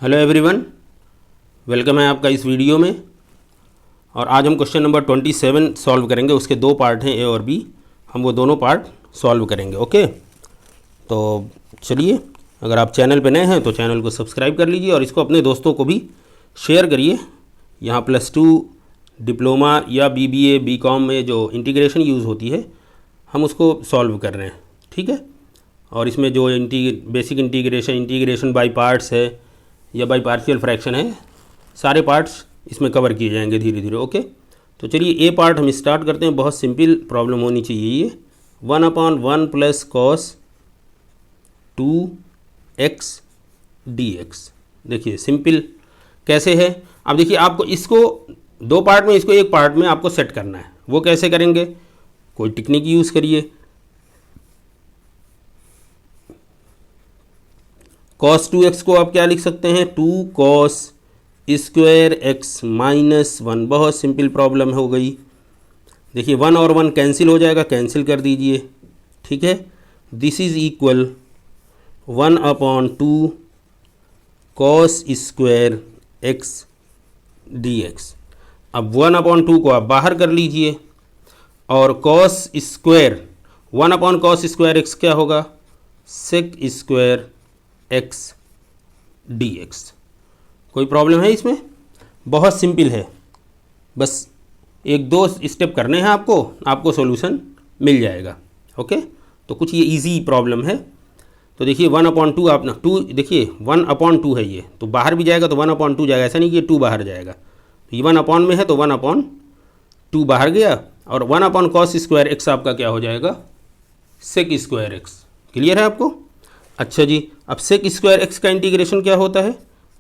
Hello everyone, welcome है आपका इस वीडियो में। और आज हम क्वेश्चन नंबर 27 सॉल्व करेंगे। उसके दो पार्ट हैं, ए और बी। हम वो दोनों पार्ट सॉल्व करेंगे। ओके, तो चलिए, अगर आप चैनल पे नए हैं तो चैनल को सब्सक्राइब कर लीजिए और इसको अपने दोस्तों को भी शेयर करिए। यहाँ +2 डिप्लोमा या BBA BCom में जो इंटीग्रेशन यूज़ होती है, हम उसको सॉल्व कर रहे हैं। ठीक है, और इसमें जो बेसिक इंटीग्रेशन बाय पार्ट्स है या बाय पार्शियल फ्रैक्शन है, सारे पार्ट्स इसमें कवर किए जाएंगे धीरे धीरे। ओके, तो चलिए ए पार्ट हम स्टार्ट करते हैं। बहुत सिंपल प्रॉब्लम होनी चाहिए ये। 1/1 + cos 2x dx। देखिए सिंपल कैसे है। अब देखिए, आपको इसको दो पार्ट में, इसको एक पार्ट में आपको सेट करना है। वो कैसे करेंगे? कोई टेक्निक यूज़ करिए। cos 2x को आप क्या लिख सकते हैं? 2 cos स्क्वायर x -1। बहुत सिंपल प्रॉब्लम हो गई। देखिए 1 और 1 कैंसिल हो जाएगा, कैंसिल कर दीजिए। ठीक है, this is equal 1/2 cos square x dx। अब 1/2 को आप बाहर कर लीजिए और cos square 1/cos square x क्या होगा? sec square x dx। कोई प्रॉब्लम है इसमें? बहुत सिंपल है, बस एक दो स्टेप करने हैं आपको सॉल्यूशन मिल जाएगा। ओके, तो कुछ ये इजी प्रॉब्लम है। तो देखिए 1/2 आप ना 2, देखिए 1/2 है ये, तो बाहर भी जाएगा तो 1/2 जाएगा। ऐसा नहीं कि 2 बाहर जाएगा। तो ये 1 में है तो 1/2 बाहर गया और 1/cos स्क्वायर x आपका क्या हो जाएगा? सेक स्क्वायर x। क्लियर है आपको? अच्छा जी, अब सेक स्क्वायर x का इंटीग्रेशन क्या होता है?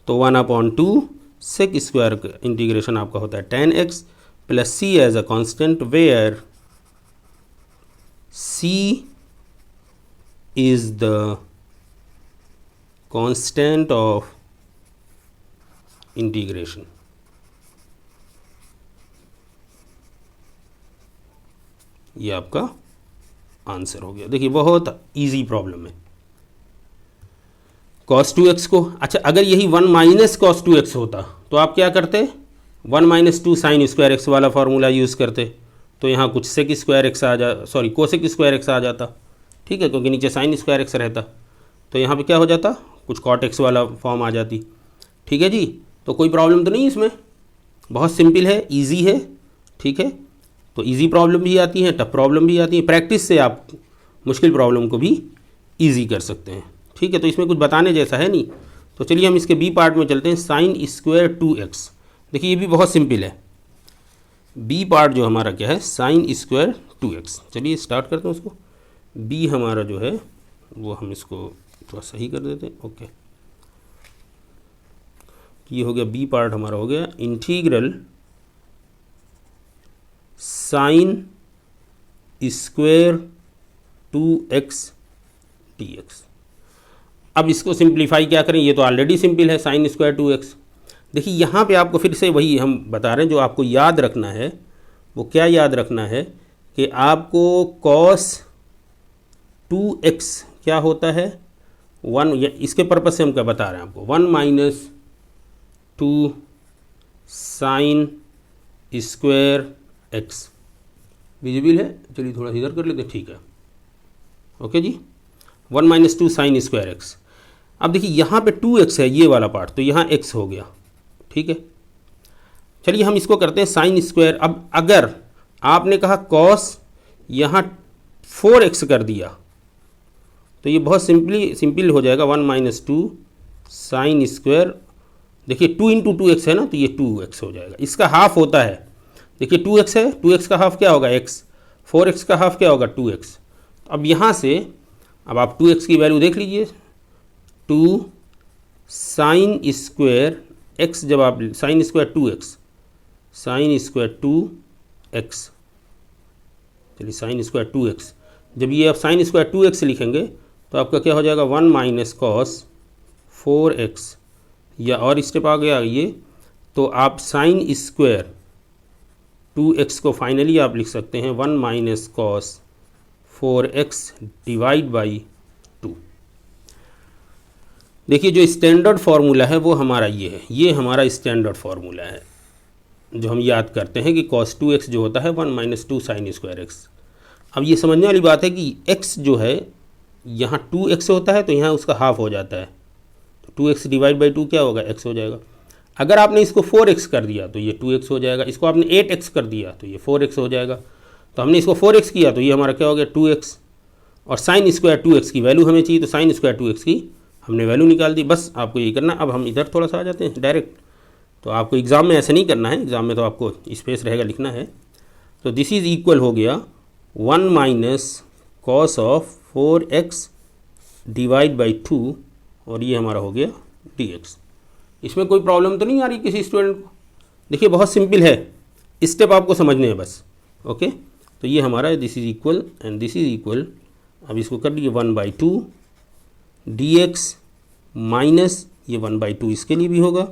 तो 1/2 सेक स्क्वायर का इंटीग्रेशन आपका होता है tan x + c as a constant, where c is the constant of integration. ये आपका आंसर हो गया। देखिए बहुत इजी प्रॉब्लम है। cos 2x को, अच्छा अगर यही 1 - cos 2x होता तो आप क्या करते? 1 - 2 sin स्क्वायर x वाला फार्मूला यूज़ करते, तो यहाँ कुछ sec square x cosec square x आ जाता। ठीक है, क्योंकि नीचे sin स्क्वायर x रहता, तो यहाँ पे क्या हो जाता? कुछ cot x वाला फॉर्म आ जाती। ठीक है जी, तो कोई प्रॉब्लम तो नहीं इसमें। बहुत सिंपल है, ईजी है। ठीक है, तो ईजी प्रॉब्लम भी आती है, टफ प्रॉब्लम भी आती है। प्रैक्टिस से आप मुश्किल प्रॉब्लम को भी ईजी कर सकते हैं। ठीक है, तो इसमें कुछ बताने जैसा है नहीं। तो चलिए हम इसके बी पार्ट में चलते हैं। Sign square 2x। देखिए ये भी बहुत सिंपल है। बी पार्ट जो हमारा क्या है? Sign square 2x। चलिए स्टार्ट करते हैं उसको। बी हमारा जो है वो हम इसको थोड़ा सही कर देते हैं। ओके, ये हो गया बी पार्ट हमारा हो गया। Integral sine square 2x dx। अब इसको सिंप्लीफाई क्या करें? ये तो ऑलरेडी सिंपल है, साइन स्क्वायर 2x। देखिए यहाँ पे आपको फिर से वही हम बता रहे हैं, जो आपको याद रखना है वो क्या याद रखना है कि आपको cos 2x क्या होता है? 1, इसके पर्पज़ से हम क्या बता रहे हैं आपको? 1 - 2 साइन स्क्वायर x। विजिबल है? चलिए थोड़ा इधर कर लेते हैं। ठीक है, ओके जी, 1 - 2 साइन स्क्वायर x। अब देखिए यहाँ पे 2x है, ये वाला पार्ट, तो यहाँ x हो गया। ठीक है, चलिए हम इसको करते हैं साइन स्क्वायर। अब अगर आपने कहा cos यहाँ 4x कर दिया तो ये बहुत सिंपल हो जाएगा। 1 - 2 साइन स्क्वायर, देखिए 2 × 2x है ना, तो ये 2x हो जाएगा। इसका हाफ होता है, देखिए 2x है, 2x का हाफ क्या होगा? x। 4x का हाफ क्या होगा? 2x। अब यहाँ से अब आप 2x की वैल्यू देख लीजिए। 2 साइन स्क्वायर x, जब आप sign square 2x, sign square 2x, चलिए साइन स्क्वायर 2x, जब ये आप साइन स्क्वायर 2x लिखेंगे तो आपका क्या हो जाएगा? 1 - cos 4x, या और स्टेप आ गया ये, तो आप साइन स्क्वायर 2x को फाइनली आप लिख सकते हैं 1 - cos 4x डिवाइड बाई 2। देखिए जो स्टैंडर्ड फार्मूला है वो हमारा ये है, ये हमारा स्टैंडर्ड फार्मूला है जो हम याद करते हैं कि cos 2x जो होता है 1 माइनस 2 साइन स्क्वायर एक्स। अब ये समझने वाली बात है कि x जो है यहाँ 2x होता है तो यहाँ उसका हाफ हो जाता है, तो 2x डिवाइड बाई 2 क्या होगा, x हो जाएगा। अगर आपने इसको 4x कर दिया तो ये 2x हो जाएगा, इसको आपने 8x कर दिया तो ये 4x हो जाएगा, तो हमने इसको 4x किया तो ये हमारा क्या हो गया 2x, और साइन स्क्वायर 2x की वैल्यू हमें चाहिए तो साइन स्क्वायर 2x की हमने वैल्यू निकाल दी। बस आपको ये करना। अब हम इधर थोड़ा सा आ जाते हैं डायरेक्ट, तो आपको एग्ज़ाम में ऐसा नहीं करना है, एग्ज़ाम में तो आपको स्पेस रहेगा लिखना है। तो दिस इज़ इक्वल हो गया 1 minus cos of 4x divide by 2, और ये हमारा हो गया dx। इसमें कोई प्रॉब्लम तो नहीं आ रही किसी स्टूडेंट को? देखिए बहुत सिंपल है, स्टेप आपको समझने हैं बस। ओके, तो ये हमारा this is equal and this is equal, अब इसको कर लीजिए 1/2 dx माइनस ये 1/2 इसके लिए भी होगा,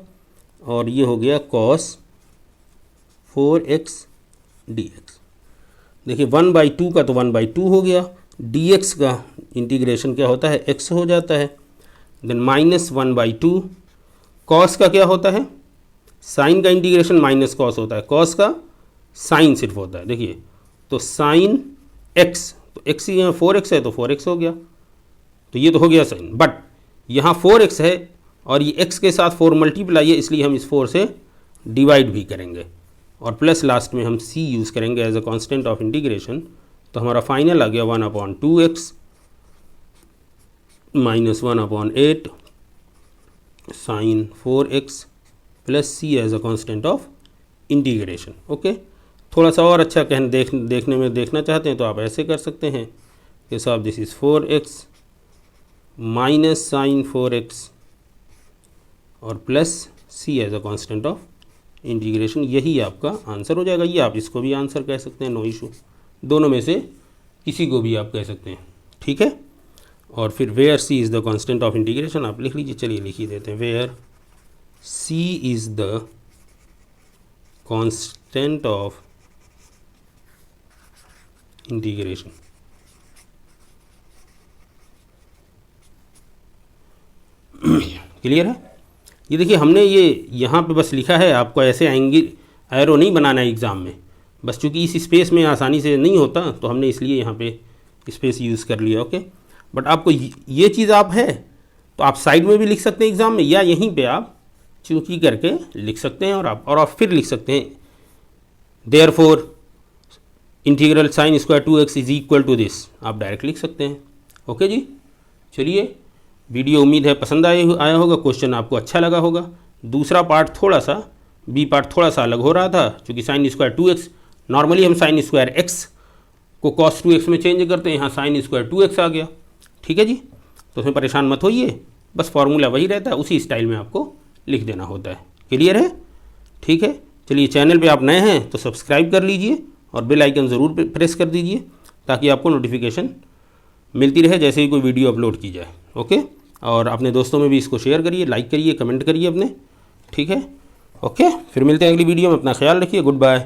और ये हो गया cos 4x dx। देखिए 1/2 का तो 1/2 हो गया, dx का इंटीग्रेशन क्या होता है, x हो जाता है, देन माइनस 1/2, कॉस का क्या होता है, साइन का इंटीग्रेशन माइनस कॉस होता है, कॉस का साइन सिर्फ होता है। देखिए तो साइन x, तो x यहाँ 4x है तो 4x हो गया, तो ये तो हो गया साइन, बट यहाँ 4x है और ये x के साथ 4 मल्टीप्लाई है, इसलिए हम इस 4 से डिवाइड भी करेंगे, और प्लस लास्ट में हम c यूज़ करेंगे as a constant of integration. तो हमारा फाइनल आ गया 1/2x minus 1/8 sine 4x plus c as a constant of integration. Okay, थोड़ा सा और अच्छा देखने में देखना चाहते हैं तो आप ऐसे कर सकते हैं कि साहब this is 4x minus sine 4x और plus c as a constant of integration, यही आपका आंसर हो जाएगा। ये आप इसको भी आंसर कह सकते हैं, नो इशू, दोनों में से किसी को भी आप कह सकते हैं, ठीक है। और फिर where c is the constant of integration आप लिख लीजिए, चलिए लिख ही देते हैं, where c is the constant of integration. Clear है? ये देखिए हमने ये यहाँ पे बस लिखा है, आपको ऐसे आएंगे, एरो नहीं बनाना है एग्ज़ाम में, बस चूंकि इस स्पेस में आसानी से नहीं होता तो हमने इसलिए यहाँ पे स्पेस यूज़ कर लिया। ओके, बट आपको ये चीज़ आप है तो आप साइड में भी लिख सकते हैं एग्ज़ाम में, या यहीं पे आप चूंकि करके लिख सकते हैं, और आप फिर लिख सकते हैं therefore integral sine square 2x is equal to this, आप डायरेक्ट लिख सकते हैं। ओके जी, चलिए वीडियो उम्मीद है पसंद आया होगा, क्वेश्चन आपको अच्छा लगा होगा। दूसरा पार्ट थोड़ा सा, बी पार्ट थोड़ा सा अलग हो रहा था, क्योंकि साइन स्क्वायर 2x, नॉर्मली हम साइन स्क्वायर x को cos 2x में चेंज करते हैं, यहाँ साइन स्क्वायर 2x आ गया, ठीक है जी। तो उसमें परेशान मत होइए, बस फार्मूला वही रहता है, उसी स्टाइल में आपको लिख देना होता है। क्लियर है? ठीक है, चलिए चैनल पे आप नए हैं तो सब्सक्राइब कर लीजिए और बेल आइकन ज़रूर प्रेस कर दीजिए, ताकि आपको नोटिफिकेशन मिलती रहे जैसे ही कोई वीडियो अपलोड की जाए। ओके, और अपने दोस्तों में भी इसको शेयर करिए, लाइक करिए, कमेंट करिए अपने, ठीक है। ओके, फिर मिलते हैं अगली वीडियो में, अपना ख्याल रखिए, गुड बाय।